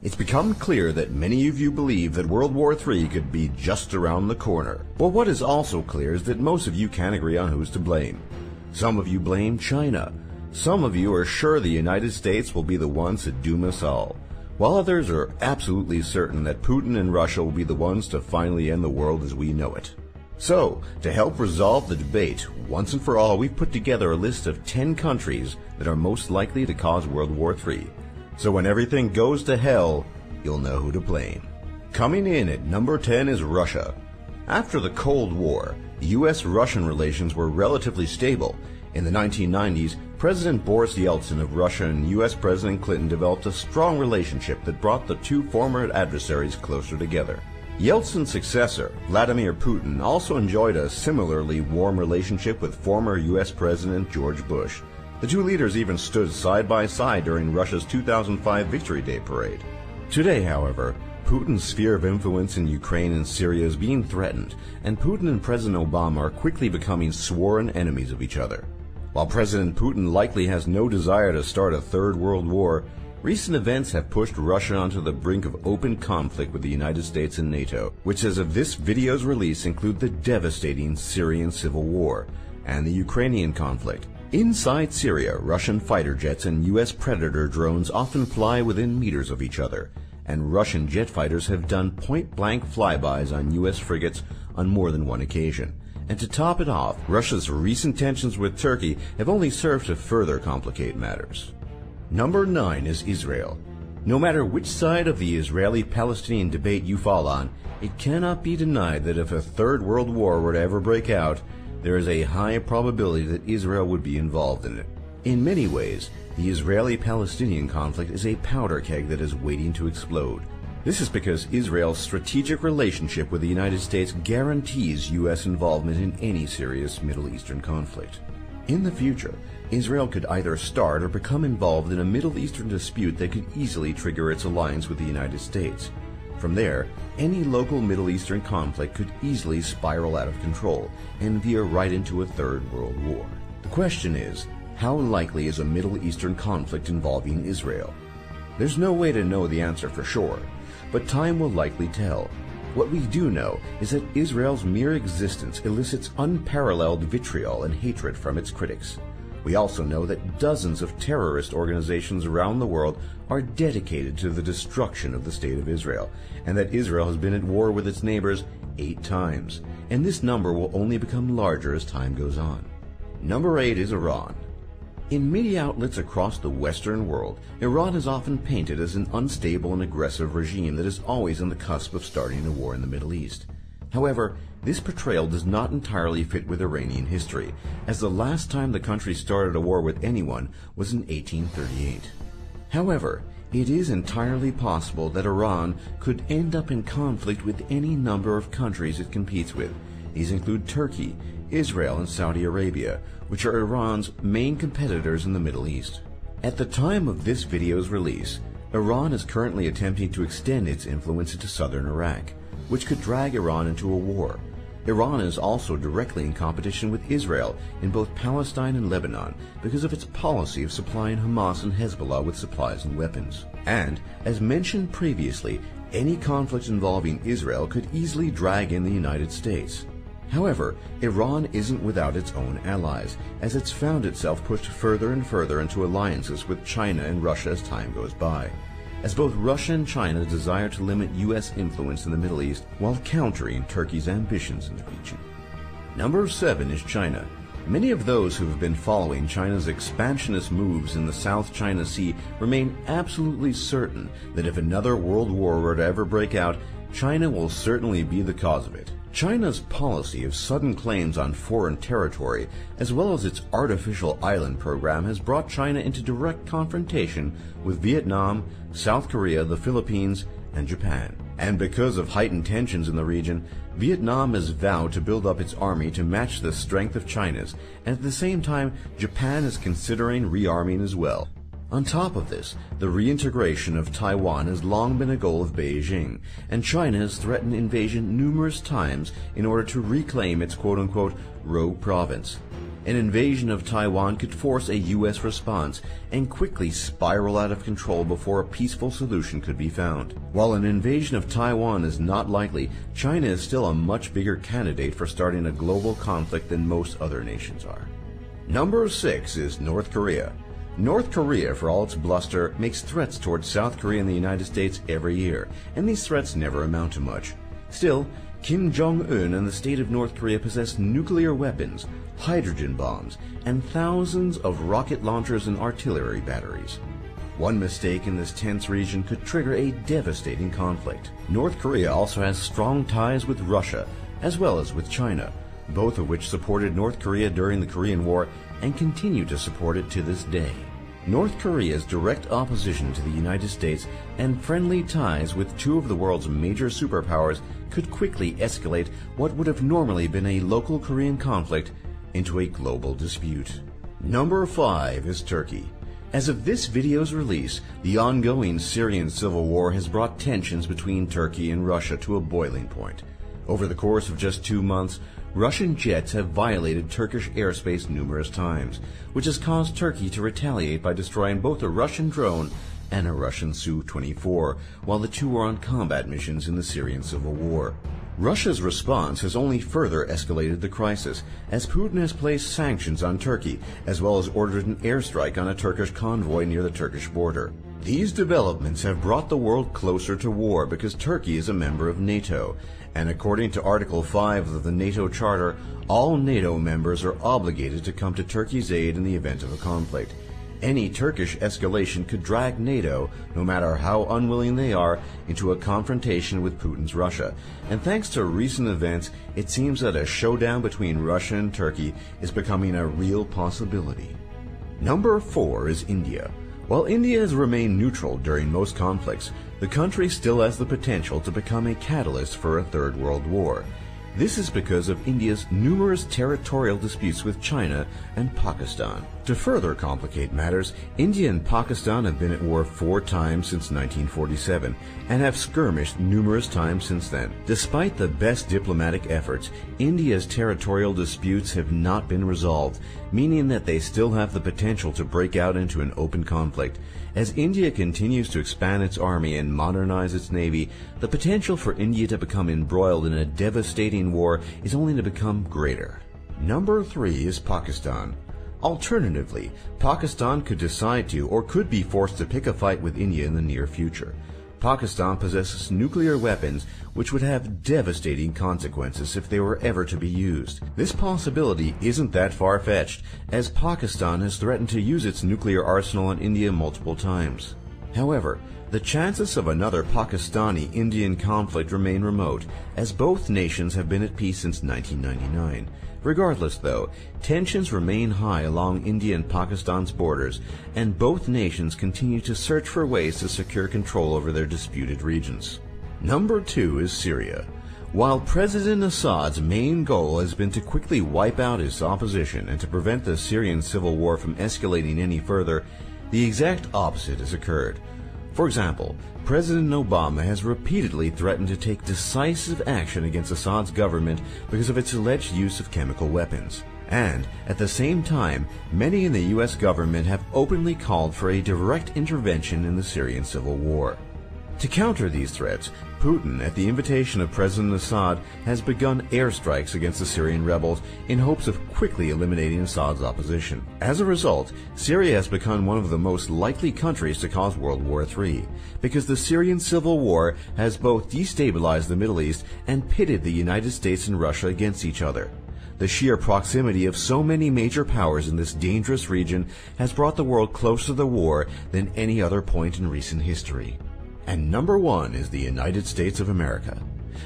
It's become clear that many of you believe that World War III could be just around the corner. But what is also clear is that most of you can't agree on who's to blame. Some of you blame China. Some of you are sure the United States will be the ones to doom us all, while others are absolutely certain that Putin and Russia will be the ones to finally end the world as we know it. So, to help resolve the debate, once and for all, we've put together a list of 10 countries that are most likely to cause World War III. So when everything goes to hell, you'll know who to blame. Coming in at number 10 is Russia. After the Cold War, U.S.-Russian relations were relatively stable. In the 1990s, President Boris Yeltsin of Russia and U.S. President Clinton developed a strong relationship that brought the two former adversaries closer together. Yeltsin's successor, Vladimir Putin, also enjoyed a similarly warm relationship with former U.S. President George Bush. The two leaders even stood side by side during Russia's 2005 Victory Day parade. Today, however, Putin's sphere of influence in Ukraine and Syria is being threatened, and Putin and President Obama are quickly becoming sworn enemies of each other. While President Putin likely has no desire to start a third world war, recent events have pushed Russia onto the brink of open conflict with the United States and NATO, which as of this video's release include the devastating Syrian civil war and the Ukrainian conflict. Inside Syria, Russian fighter jets and U.S. Predator drones often fly within meters of each other, and Russian jet fighters have done point-blank flybys on U.S. frigates on more than one occasion. And to top it off, Russia's recent tensions with Turkey have only served to further complicate matters. Number 9 is Israel. No matter which side of the Israeli-Palestinian debate you fall on, it cannot be denied that if a third world war were to ever break out, there is a high probability that Israel would be involved in it. In many ways, the Israeli-Palestinian conflict is a powder keg that is waiting to explode. This is because Israel's strategic relationship with the United States guarantees U.S. involvement in any serious Middle Eastern conflict. In the future, Israel could either start or become involved in a Middle Eastern dispute that could easily trigger its alliance with the United States. From there, any local Middle Eastern conflict could easily spiral out of control and veer right into a third world war. The question is, how likely is a Middle Eastern conflict involving Israel? There's no way to know the answer for sure, but time will likely tell. What we do know is that Israel's mere existence elicits unparalleled vitriol and hatred from its critics. We also know that dozens of terrorist organizations around the world are dedicated to the destruction of the State of Israel, and that Israel has been at war with its neighbors 8 times, and this number will only become larger as time goes on. Number 8 is Iran. In media outlets across the Western world, Iran is often painted as an unstable and aggressive regime that is always on the cusp of starting a war in the Middle East. However, this portrayal does not entirely fit with Iranian history, as the last time the country started a war with anyone was in 1838. However, it is entirely possible that Iran could end up in conflict with any number of countries it competes with. These include Turkey, Israel, and Saudi Arabia, which are Iran's main competitors in the Middle East. At the time of this video's release, Iran is currently attempting to extend its influence into southern Iraq, which could drag Iran into a war. Iran is also directly in competition with Israel in both Palestine and Lebanon because of its policy of supplying Hamas and Hezbollah with supplies and weapons. And, as mentioned previously, any conflict involving Israel could easily drag in the United States. However, Iran isn't without its own allies, as it's found itself pushed further and further into alliances with China and Russia as time goes by, as both Russia and China desire to limit U.S. influence in the Middle East while countering Turkey's ambitions in the region. Number 7 is China. Many of those who have been following China's expansionist moves in the South China Sea remain absolutely certain that if another world war were to ever break out, China will certainly be the cause of it. China's policy of sudden claims on foreign territory, as well as its artificial island program, has brought China into direct confrontation with Vietnam, South Korea, the Philippines, and Japan. And because of heightened tensions in the region, Vietnam has vowed to build up its army to match the strength of China's, and at the same time, Japan is considering rearming as well. On top of this, the reintegration of Taiwan has long been a goal of Beijing, and China has threatened invasion numerous times in order to reclaim its quote-unquote rogue province. An invasion of Taiwan could force a U.S. response and quickly spiral out of control before a peaceful solution could be found. While an invasion of Taiwan is not likely, China is still a much bigger candidate for starting a global conflict than most other nations are. Number 6 is North Korea. North Korea, for all its bluster, makes threats towards South Korea and the United States every year, and these threats never amount to much. Still, Kim Jong-un and the state of North Korea possess nuclear weapons, hydrogen bombs, and thousands of rocket launchers and artillery batteries. One mistake in this tense region could trigger a devastating conflict. North Korea also has strong ties with Russia, as well as with China, both of which supported North Korea during the Korean War and continue to support it to this day. North Korea's direct opposition to the United States and friendly ties with two of the world's major superpowers could quickly escalate what would have normally been a local Korean conflict into a global dispute. Number 5 is Turkey. As of this video's release, the ongoing Syrian civil war has brought tensions between Turkey and Russia to a boiling point. Over the course of just 2 months, Russian jets have violated Turkish airspace numerous times, which has caused Turkey to retaliate by destroying both a Russian drone and a Russian Su-24, while the two are on combat missions in the Syrian civil war. Russia's response has only further escalated the crisis, as Putin has placed sanctions on Turkey, as well as ordered an airstrike on a Turkish convoy near the Turkish border. These developments have brought the world closer to war because Turkey is a member of NATO, and according to Article 5 of the NATO Charter, all NATO members are obligated to come to Turkey's aid in the event of a conflict. Any Turkish escalation could drag NATO, no matter how unwilling they are, into a confrontation with Putin's Russia. And thanks to recent events, it seems that a showdown between Russia and Turkey is becoming a real possibility. Number 4 is India. While India has remained neutral during most conflicts, the country still has the potential to become a catalyst for a third world war. This is because of India's numerous territorial disputes with China and Pakistan. To further complicate matters, India and Pakistan have been at war 4 times since 1947 and have skirmished numerous times since then. Despite the best diplomatic efforts, India's territorial disputes have not been resolved, meaning that they still have the potential to break out into an open conflict. As India continues to expand its army and modernize its navy, the potential for India to become embroiled in a devastating war is only to become greater. Number 3 is Pakistan. Alternatively, Pakistan could decide to or could be forced to pick a fight with India in the near future. Pakistan possesses nuclear weapons which would have devastating consequences if they were ever to be used. This possibility isn't that far-fetched, as Pakistan has threatened to use its nuclear arsenal on India multiple times. However, the chances of another Pakistani-Indian conflict remain remote, as both nations have been at peace since 1999. Regardless, though, tensions remain high along India and Pakistan's borders, and both nations continue to search for ways to secure control over their disputed regions. Number 2 is Syria. While President Assad's main goal has been to quickly wipe out his opposition and to prevent the Syrian civil war from escalating any further, the exact opposite has occurred. For example, President Obama has repeatedly threatened to take decisive action against Assad's government because of its alleged use of chemical weapons. And, at the same time, many in the U.S. government have openly called for a direct intervention in the Syrian civil war. To counter these threats, Putin, at the invitation of President Assad, has begun airstrikes against the Syrian rebels in hopes of quickly eliminating Assad's opposition. As a result, Syria has become one of the most likely countries to cause World War III, because the Syrian civil war has both destabilized the Middle East and pitted the United States and Russia against each other. The sheer proximity of so many major powers in this dangerous region has brought the world closer to the war than any other point in recent history. And number 1 is the United States of America.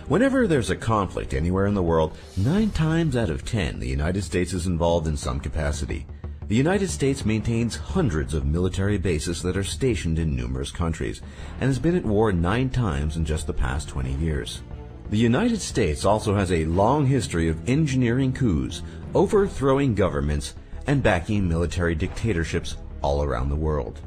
Whenever there's a conflict anywhere in the world, 9 times out of 10 the United States is involved in some capacity. The United States maintains hundreds of military bases that are stationed in numerous countries, and has been at war 9 times in just the past 20 years. The United States also has a long history of engineering coups, overthrowing governments, and backing military dictatorships all around the world.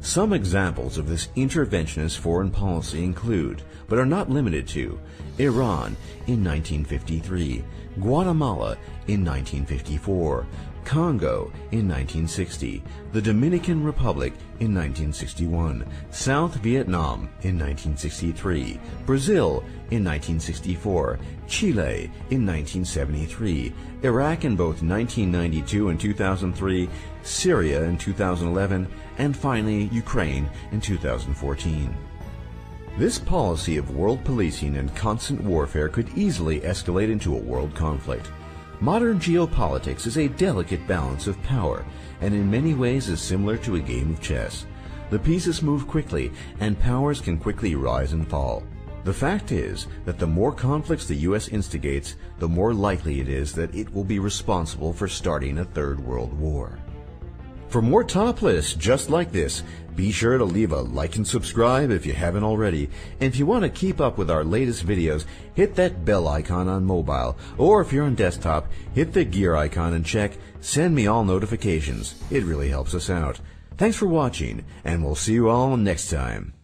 Some examples of this interventionist foreign policy include, but are not limited to, Iran in 1953, Guatemala in 1954, Congo in 1960, the Dominican Republic in 1961, South Vietnam in 1963, Brazil in 1964, Chile in 1973, Iraq in both 1992 and 2003, Syria in 2011, and finally Ukraine in 2014. This policy of world policing and constant warfare could easily escalate into a world conflict. Modern geopolitics is a delicate balance of power, and in many ways is similar to a game of chess. The pieces move quickly, and powers can quickly rise and fall. The fact is that the more conflicts the U.S. instigates, the more likely it is that it will be responsible for starting a third world war. For more top lists just like this, be sure to leave a like and subscribe if you haven't already. And if you want to keep up with our latest videos, hit that bell icon on mobile, or if you're on desktop, hit the gear icon and check Send Me All Notifications. It really helps us out. Thanks for watching, and we'll see you all next time.